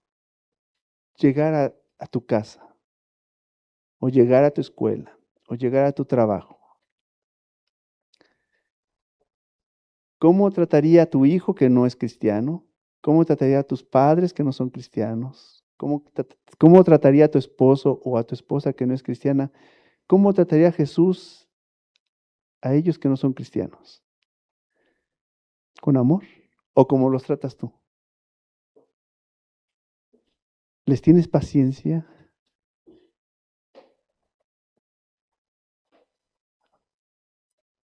llegara a tu casa, o llegara a tu escuela, o llegara a tu trabajo, ¿cómo trataría a tu hijo que no es cristiano? ¿Cómo trataría a tus padres que no son cristianos? ¿Cómo trataría a tu esposo o a tu esposa que no es cristiana? ¿Cómo trataría a Jesús a ellos que no son cristianos? ¿Con amor? ¿O cómo los tratas tú? ¿Les tienes paciencia?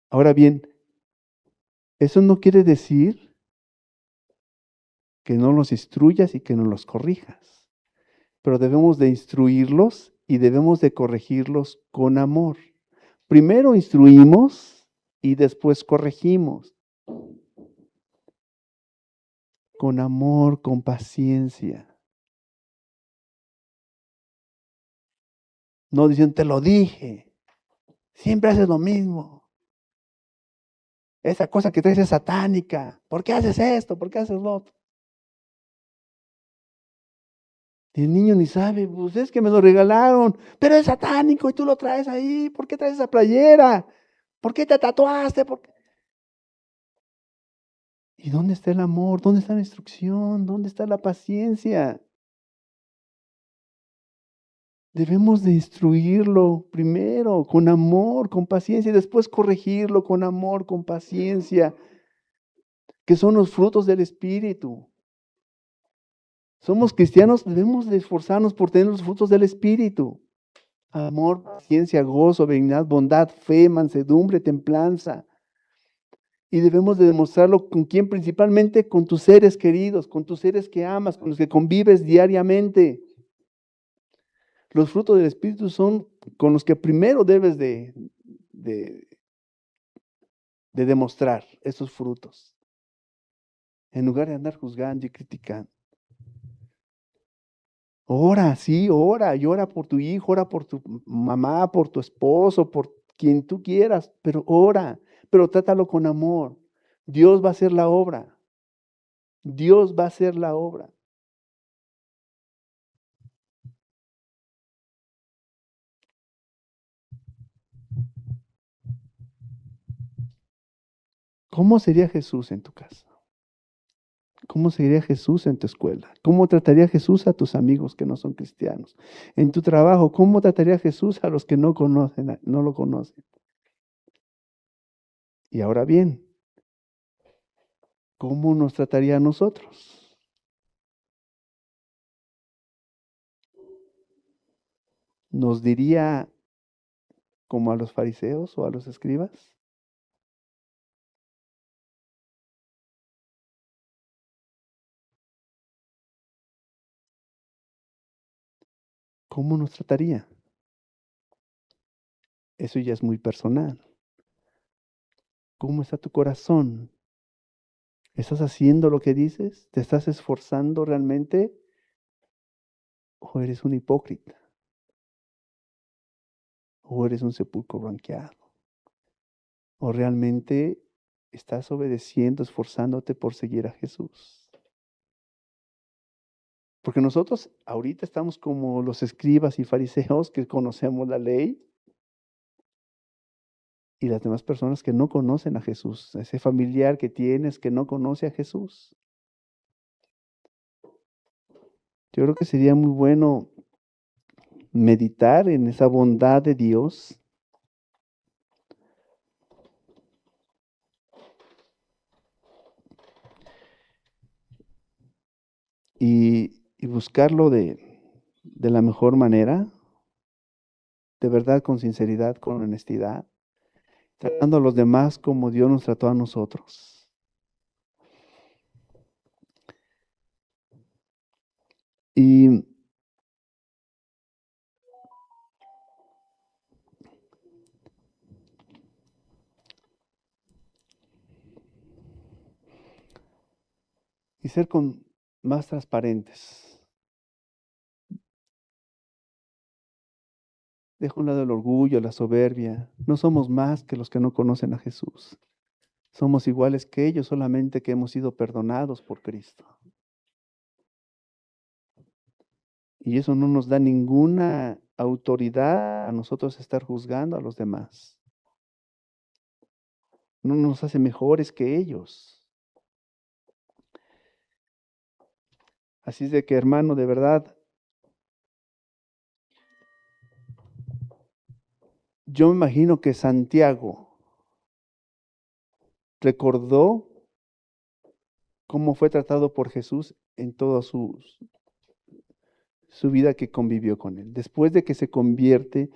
Ahora bien, eso no quiere decir que no los instruyas y que no los corrijas, pero debemos de instruirlos y debemos de corregirlos con amor. Primero instruimos y después corregimos. Con amor, con paciencia. No diciendo, te lo dije, siempre haces lo mismo. Esa cosa que traes es satánica. ¿Por qué haces esto? ¿Por qué haces lo otro? Y el niño ni sabe, pues es que me lo regalaron, pero es satánico y tú lo traes ahí. ¿Por qué traes esa playera? ¿Por qué te tatuaste? ¿Por qué? ¿Y dónde está el amor? ¿Dónde está la instrucción? ¿Dónde está la paciencia? Debemos de instruirlo primero con amor, con paciencia, y después corregirlo con amor, con paciencia, que son los frutos del Espíritu. Somos cristianos, debemos de esforzarnos por tener los frutos del Espíritu. Amor, paciencia, gozo, benignidad, bondad, fe, mansedumbre, templanza. Y debemos de demostrarlo con quién, principalmente con tus seres queridos, con tus seres que amas, con los que convives diariamente. Los frutos del Espíritu son con los que primero debes de demostrar esos frutos, en lugar de andar juzgando y criticando. Ora, sí, ora, y ora por tu hijo, ora por tu mamá, por tu esposo, por quien tú quieras, pero ora, pero trátalo con amor. Dios va a hacer la obra. Dios va a hacer la obra. ¿Cómo sería Jesús en tu casa? ¿Cómo sería Jesús en tu escuela? ¿Cómo trataría Jesús a tus amigos que no son cristianos? En tu trabajo, ¿cómo trataría Jesús a los que no conocen, no lo conocen? Y ahora bien, ¿cómo nos trataría a nosotros? ¿Nos diría como a los fariseos o a los escribas? ¿Cómo nos trataría? Eso ya es muy personal. ¿Cómo está tu corazón? ¿Estás haciendo lo que dices? ¿Te estás esforzando realmente? ¿O eres un hipócrita? ¿O eres un sepulcro blanqueado? ¿O realmente estás obedeciendo, esforzándote por seguir a Jesús? Porque nosotros ahorita estamos como los escribas y fariseos que conocemos la ley y las demás personas que no conocen a Jesús, ese familiar que tienes que no conoce a Jesús. Yo creo que sería muy bueno meditar en esa bondad de Dios y buscarlo de la mejor manera, de verdad, con sinceridad, con honestidad, tratando a los demás como Dios nos trató a nosotros. Y ser más transparentes. Deja a un lado el orgullo, la soberbia. No somos más que los que no conocen a Jesús. Somos iguales que ellos, solamente que hemos sido perdonados por Cristo. Y eso no nos da ninguna autoridad a nosotros estar juzgando a los demás. No nos hace mejores que ellos. Así es de que, hermano, de verdad, yo me imagino que Santiago recordó cómo fue tratado por Jesús en toda su vida que convivió con él. Después de que se convierte,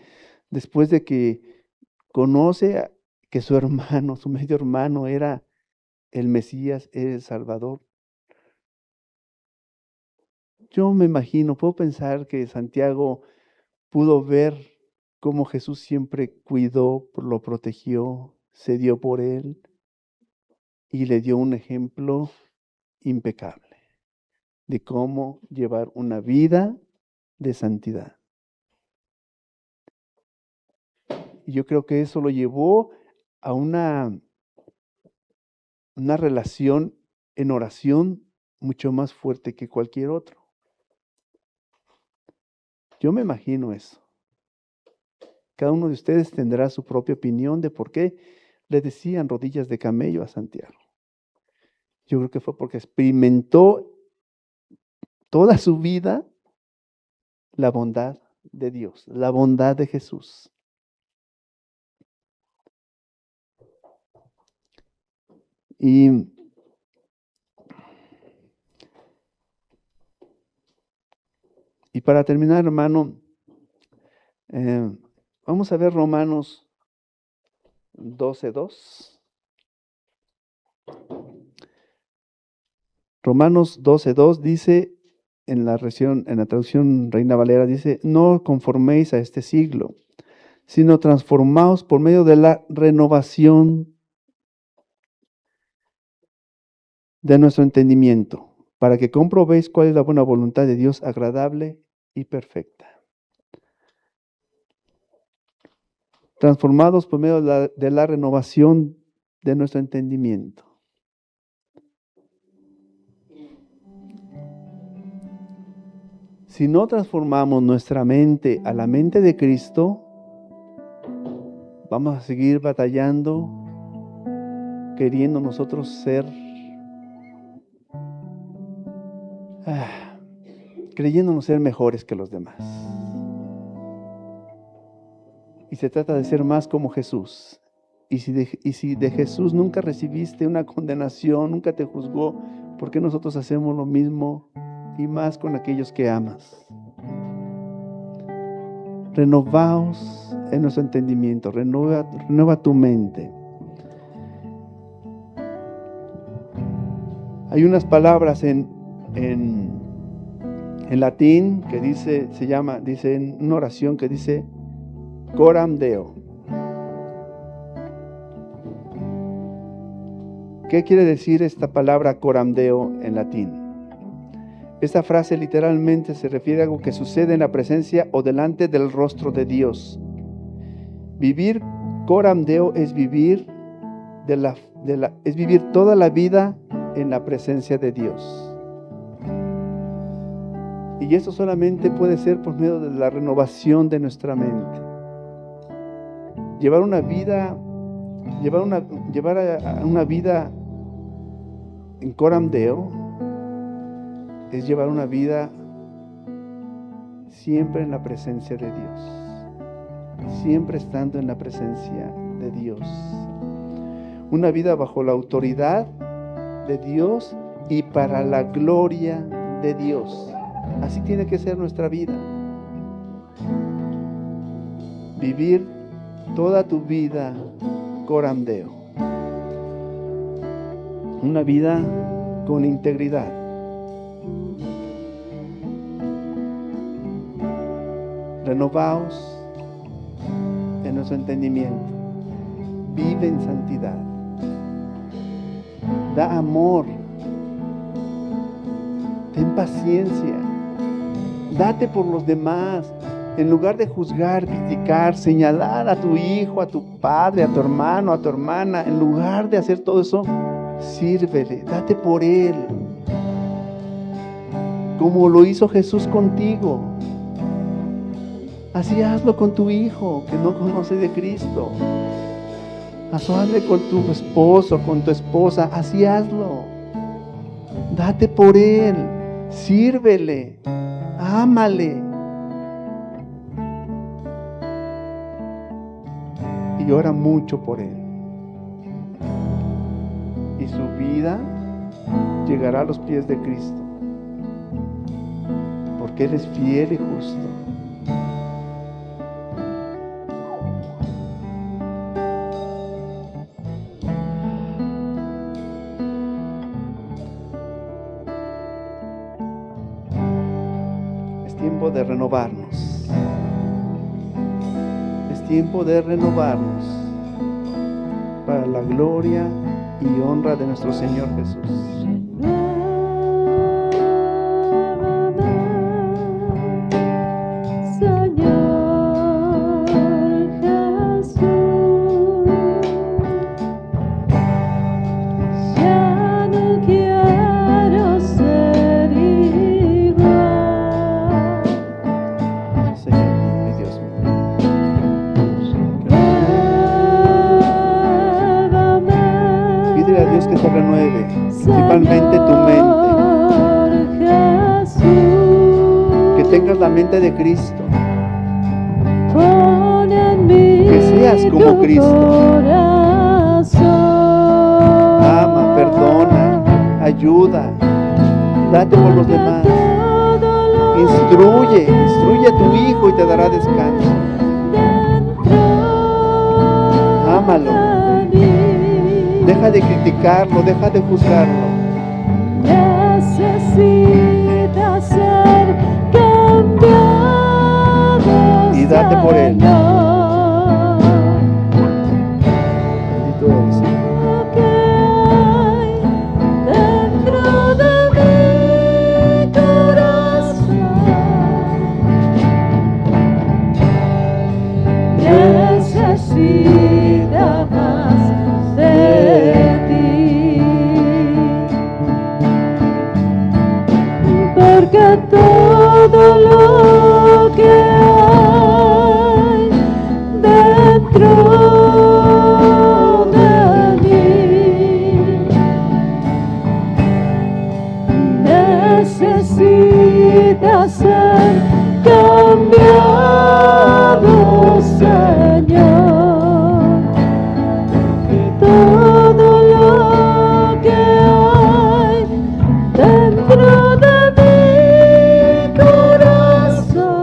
después de que conoce que su hermano, su medio hermano era el Mesías, el Salvador. Yo me imagino, puedo pensar que Santiago pudo ver cómo Jesús siempre cuidó, lo protegió, se dio por él y le dio un ejemplo impecable de cómo llevar una vida de santidad. Y yo creo que eso lo llevó a una relación en oración mucho más fuerte que cualquier otro. Yo me imagino eso. Cada uno de ustedes tendrá su propia opinión de por qué le decían rodillas de camello a Santiago. Yo creo que fue porque experimentó toda su vida la bondad de Dios, la bondad de Jesús. Y para terminar, hermano, vamos a ver Romanos 12:2. Romanos 12:2 dice, en la traducción Reina Valera, dice: no conforméis a este siglo, sino transformaos por medio de la renovación de nuestro entendimiento, para que comprobéis cuál es la buena voluntad de Dios, agradable y perfecta. Transformados por medio de la renovación de nuestro entendimiento. Si no transformamos nuestra mente a la mente de Cristo, vamos a seguir batallando, queriendo nosotros ser, creyéndonos ser mejores que los demás. Y se trata de ser más como Jesús. Y si de Jesús nunca recibiste una condenación, nunca te juzgó, ¿por qué nosotros hacemos lo mismo y más con aquellos que amas? Renovaos en nuestro entendimiento, renueva tu mente. Hay unas palabras en latín que dice en una oración que dice coram Deo. ¿Qué quiere decir esta palabra coram Deo en latín? Esta frase literalmente se refiere a algo que sucede en la presencia o delante del rostro de Dios. Vivir coram Deo es vivir es vivir toda la vida en la presencia de Dios. Y eso solamente puede ser por medio de la renovación de nuestra mente. Llevar una vida en coram Deo es llevar una vida siempre en la presencia de Dios, siempre estando en la presencia de Dios. Una vida bajo la autoridad de Dios y para la gloria de Dios. Así tiene que ser nuestra vida. Vivir toda tu vida coram Deo. Una vida con integridad. Renovaos en nuestro entendimiento. Vive en santidad. Da amor. Ten paciencia. Date por los demás. En lugar de juzgar, criticar, señalar a tu hijo, a tu padre, a tu hermano, a tu hermana, en lugar de hacer todo eso, sírvele, date por él. Como lo hizo Jesús contigo. Así hazlo con tu hijo que no conoce de Cristo. Hazlo con tu esposo, con tu esposa. Así hazlo. Date por él. Sírvele. Ámale. Y ora mucho por él. Y su vida llegará a los pies de Cristo. Porque Él es fiel y justo. Es tiempo de renovarnos. Tiempo de renovarnos para la gloria y honra de nuestro Señor Jesús. Que te renueve, principalmente tu mente. Que tengas la mente de Cristo. seas como Cristo. Ama, perdona, ayuda, date por los demás. Instruye a tu hijo y te dará descanso. Ámalo. Deja de criticarlo, deja de juzgarlo. Necesita ser cambiado. Y date por él. Bendito eres, Señor. Dentro de mi corazón necesita más de ti, porque todo lo que hay dentro de mí necesita ser cambiado, Señor. Todo lo que hay dentro de mi corazón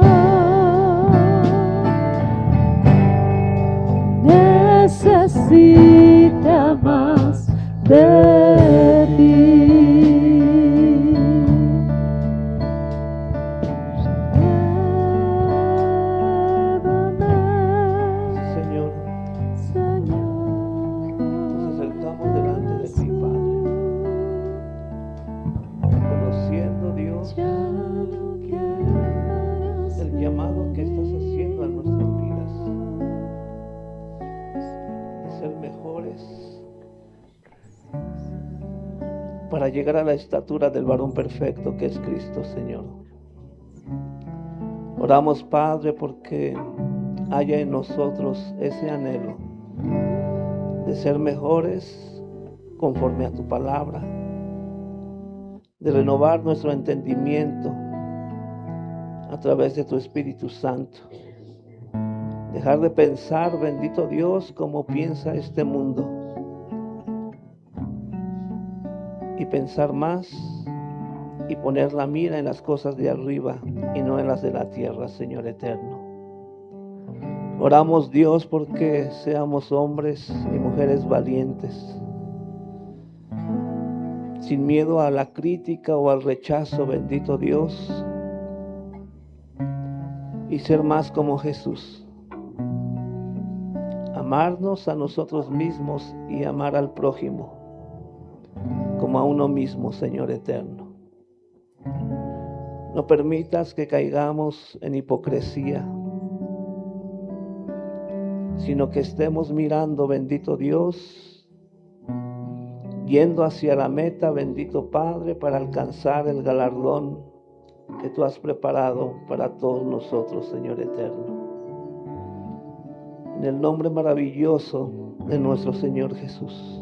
necesita más de ti. Señor, nos acercamos delante de ti, Padre, conociendo, Dios, el llamado que estás haciendo a nuestras vidas, de ser mejores para llegar a la estatura del varón perfecto que es Cristo, Señor. Oramos, Padre, porque haya en nosotros ese anhelo de ser mejores conforme a tu palabra, de renovar nuestro entendimiento a través de tu Espíritu Santo, dejar de pensar, bendito Dios, como piensa este mundo, y pensar más y poner la mira en las cosas de arriba y no en las de la tierra, Señor eterno. Oramos, Dios, porque seamos hombres y mujeres valientes, sin miedo a la crítica o al rechazo, bendito Dios, y ser más como Jesús. Amarnos a nosotros mismos y amar al prójimo como a uno mismo, Señor eterno. No permitas que caigamos en hipocresía, sino que estemos mirando, bendito Dios, yendo hacia la meta, bendito Padre, para alcanzar el galardón que tú has preparado para todos nosotros, Señor eterno. En el nombre maravilloso de nuestro Señor Jesús.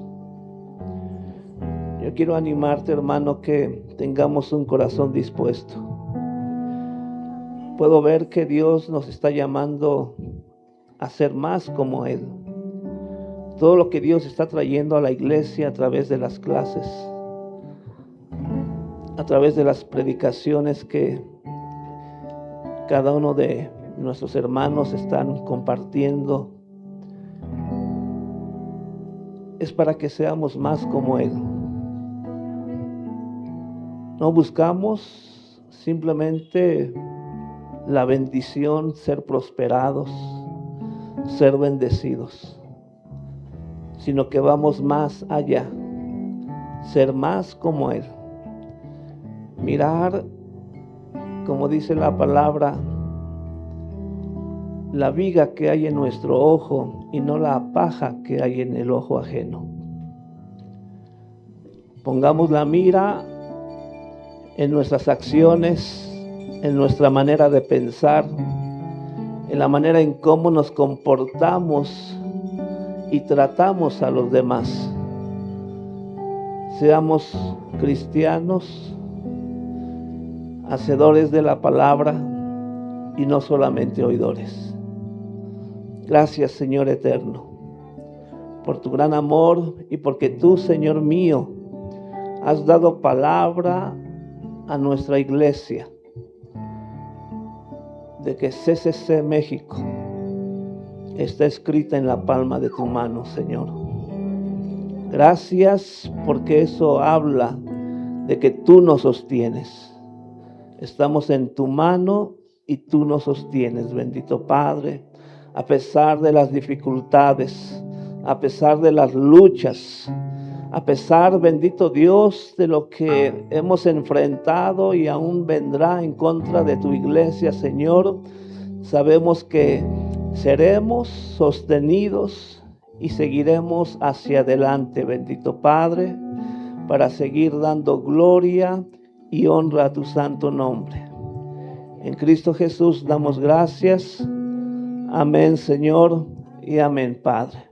Yo quiero animarte, hermano, que tengamos un corazón dispuesto. Puedo ver que Dios nos está llamando a ser más como Él. Todo lo que Dios está trayendo a la iglesia a través de las clases, a través de las predicaciones que cada uno de nuestros hermanos están compartiendo, es para que seamos más como Él. No buscamos simplemente la bendición, ser prosperados, ser bendecidos, sino que vamos más allá, ser más como Él. Mirar, como dice la palabra, la viga que hay en nuestro ojo y no la paja que hay en el ojo ajeno. Pongamos la mira en nuestras acciones, en nuestra manera de pensar, en la manera en cómo nos comportamos y tratamos a los demás. Seamos cristianos, hacedores de la palabra y no solamente oidores. Gracias, Señor eterno, por tu gran amor y porque tú, Señor mío, has dado palabra a nuestra iglesia de que CCC México está escrita en la palma de tu mano, Señor. Gracias porque eso habla de que tú nos sostienes. Estamos en tu mano y tú nos sostienes, bendito Padre, a pesar de las dificultades, a pesar de las luchas, a pesar, bendito Dios, de lo que hemos enfrentado y aún vendrá en contra de tu iglesia, Señor. Sabemos que seremos sostenidos y seguiremos hacia adelante, bendito Padre, para seguir dando gloria y honra a tu santo nombre. En Cristo Jesús damos gracias. Amén, Señor, y amén, Padre.